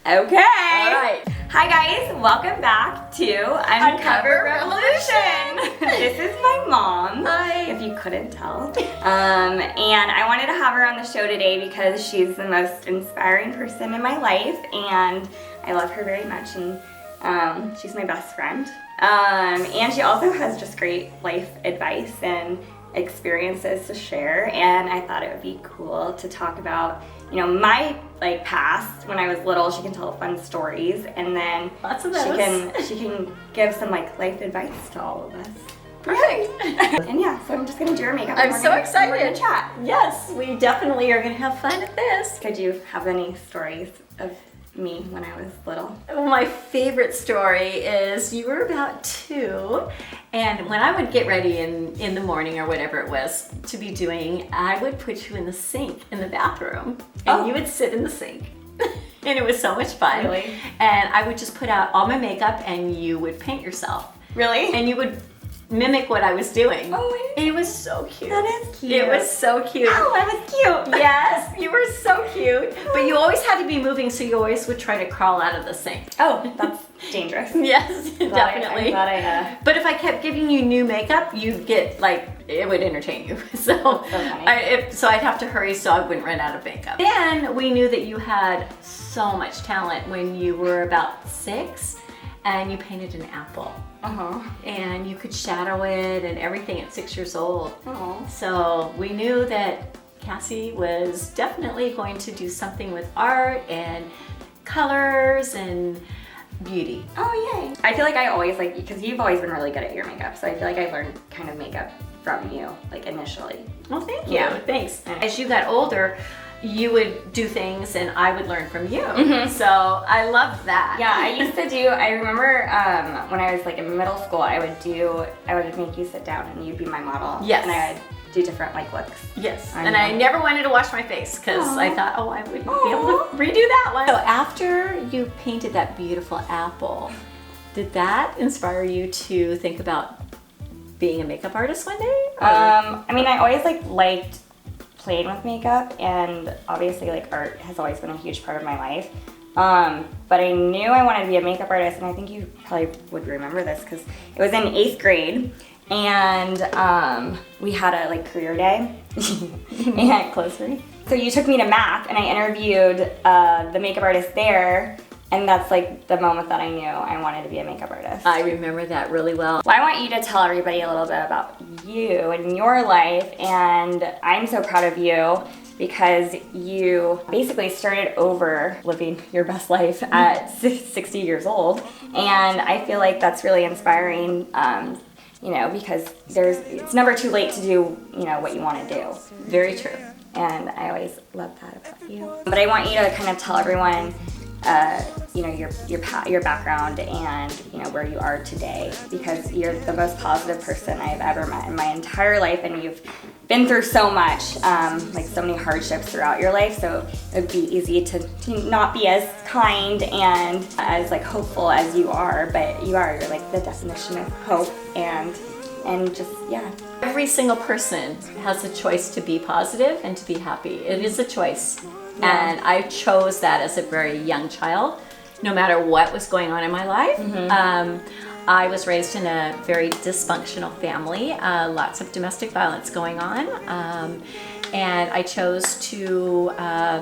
Okay. All right. Hi guys, welcome back to Uncover Revolution. This is my mom. Hi. If you couldn't tell. And I wanted to have her on the show today because she's the most inspiring person in my life and I love her very much, and she's my best friend. And she also has just great life advice and experiences to share, and I thought it would be cool to talk about, you know, my past when I was little. She can tell fun stories, and then Lots of those. she can give some life advice to all of us. Perfect. And yeah, so I'm just gonna do her makeup. I'm so excited. We're gonna chat. Yes, we definitely are going to have fun at this. Could you have any stories of me when I was little? My favorite story is you were about 2, and when I would get ready in the morning or whatever it was to be doing, I would put you in the sink in the bathroom, and you would sit in the sink. And it was so much fun. Really? And I would just put out all my makeup and you would paint yourself. Really? And you would mimic what I was doing. Oh, it was so cute. That is cute. It was so cute. Oh, I was cute. Yes, you were so cute. But you always had to be moving, so you always would try to crawl out of the sink. Oh, that's dangerous. Yes, I'm definitely. glad I But if I kept giving you new makeup, you'd get it would entertain you. So, funny. so I'd have to hurry so I wouldn't run out of makeup. Then we knew that you had so much talent when you were about 6 and you painted an apple. Uh-huh. And you could shadow it and everything at 6 years old. Oh. So we knew that Cassie was definitely going to do something with art and colors and beauty. Oh, yay. I feel like I always because you've always been really good at your makeup, so I feel like I learned kind of makeup from you, initially. Well, thank you. Yeah. Thanks. As you got older, you would do things and I would learn from you. Mhm. So I loved that. Yeah, I used to do, I remember when I was in middle school, I would make you sit down and you'd be my model. Yes. And I would do different looks. Yes, I and know. I never wanted to wash my face because I thought, I wouldn't be able to redo that one. So after you painted that beautiful apple, did that inspire you to think about being a makeup artist one day? Or- I mean, I always liked playing with makeup, and obviously art has always been a huge part of my life. But I knew I wanted to be a makeup artist, and I think you probably would remember this because it was in 8th grade, and we had a career day and close reading. So you took me to MAC, and I interviewed the makeup artist there, and that's the moment that I knew I wanted to be a makeup artist. I remember that really well. Well, I want you to tell everybody a little bit about you and your life, and I'm so proud of you because you basically started over living your best life at 60 years old, and I feel like that's really inspiring, because it's never too late to do, what you want to do. Very true. And I always love that about you. But I want you to kind of tell everyone your background and where you are today, because you're the most positive person I've ever met in my entire life, and you've been through so much, so many hardships throughout your life, so it would be easy to not be as kind and as hopeful as you are, but you're the definition of hope and just, yeah. Every single person has a choice to be positive and to be happy. It is a choice. Yeah. And I chose that as a very young child, no matter what was going on in my life. I was raised in a very dysfunctional family, lots of domestic violence going on. And I chose to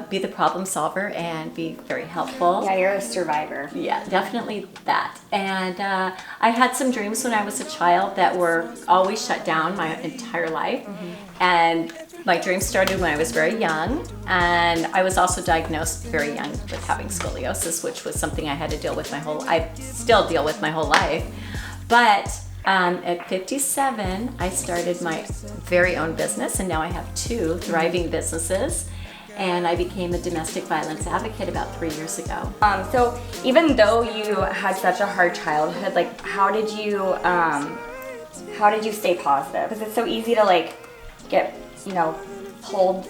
be the problem solver and be very helpful. Yeah, you're a survivor. Yeah, definitely that. And I had some dreams when I was a child that were always shut down my entire life. And my dreams started when I was very young, and I was also diagnosed very young with having scoliosis, which was something I had to deal with I still deal with my whole life. But at 57, I started my very own business, and now I have 2 thriving businesses. And I became a domestic violence advocate about 3 years ago. So even though you had such a hard childhood, how did you stay positive? Because it's so easy to get pulled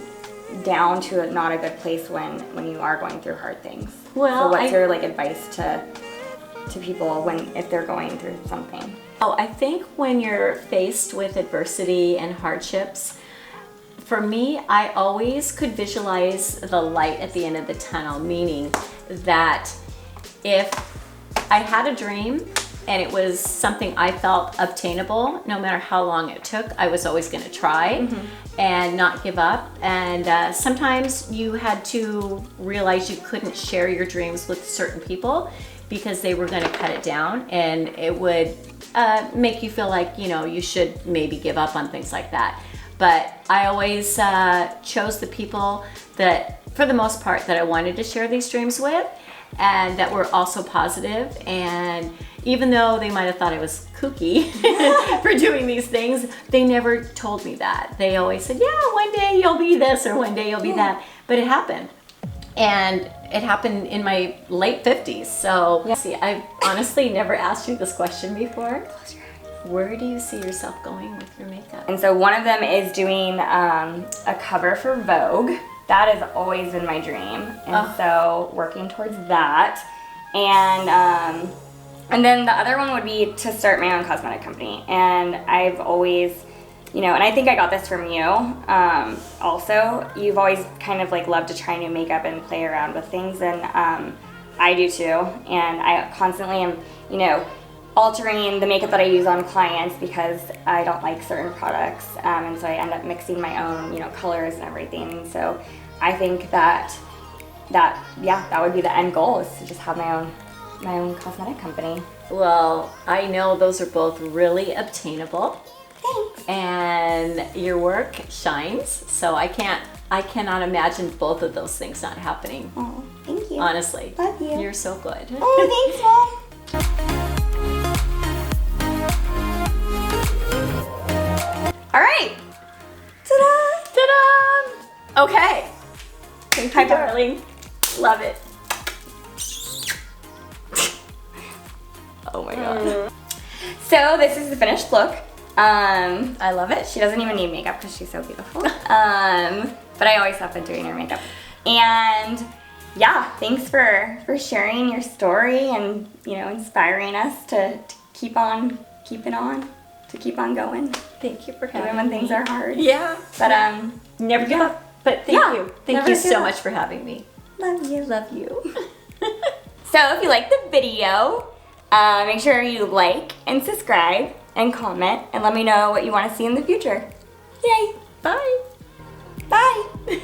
down to not a good place when you are going through hard things. Well, so what's your advice to people if they're going through something? Oh, I think when you're faced with adversity and hardships, for me, I always could visualize the light at the end of the tunnel, meaning that if I had a dream and it was something I felt obtainable, no matter how long it took, I was always going to try and not give up. And sometimes you had to realize you couldn't share your dreams with certain people because they were going to cut it down, and it would make you feel like, you know, you should maybe give up on things like that. But I always chose the people that, for the most part, that I wanted to share these dreams with, and that were also positive. And even though they might have thought I was kooky for doing these things, they never told me that. They always said, yeah, one day you'll be this or one day you'll be that. But it happened. And it happened in my late 50s. So, see, I've honestly never asked you this question before. Where do you see yourself going with your makeup? And so one of them is doing a cover for Vogue. That has always been my dream. And so working towards that. And then the other one would be to start my own cosmetic company. And I've always, you know, and I think I got this from you also. You've always kind of like loved to try new makeup and play around with things. And I do too. And I constantly am, you know, altering the makeup that I use on clients because I don't like certain products, and so I end up mixing my own, you know, colors and everything. And so I think that would be the end goal, is to just have my own cosmetic company. Well, I know those are both really obtainable. Thanks. And your work shines, so I cannot imagine both of those things not happening. Oh, thank you. Honestly. Love you. You're so good. Oh, thanks, Mom. All right. Ta-da! Ta-da! Okay. Thank Hi, you, darling. Love it. Oh my god. So this is the finished look. I love it. She doesn't even need makeup because she's so beautiful. But I always have been doing her makeup. And yeah, thanks for sharing your story and, you know, inspiring us to keep on keeping on, to keep on going. Thank you for having Even when me. things are hard. Yeah. But Never give up. But thank you. Thank never you give so up. much for having me. Love you. Love you. So if you like the video, make sure you like and subscribe and comment and let me know what you want to see in the future. Yay! Bye. Bye!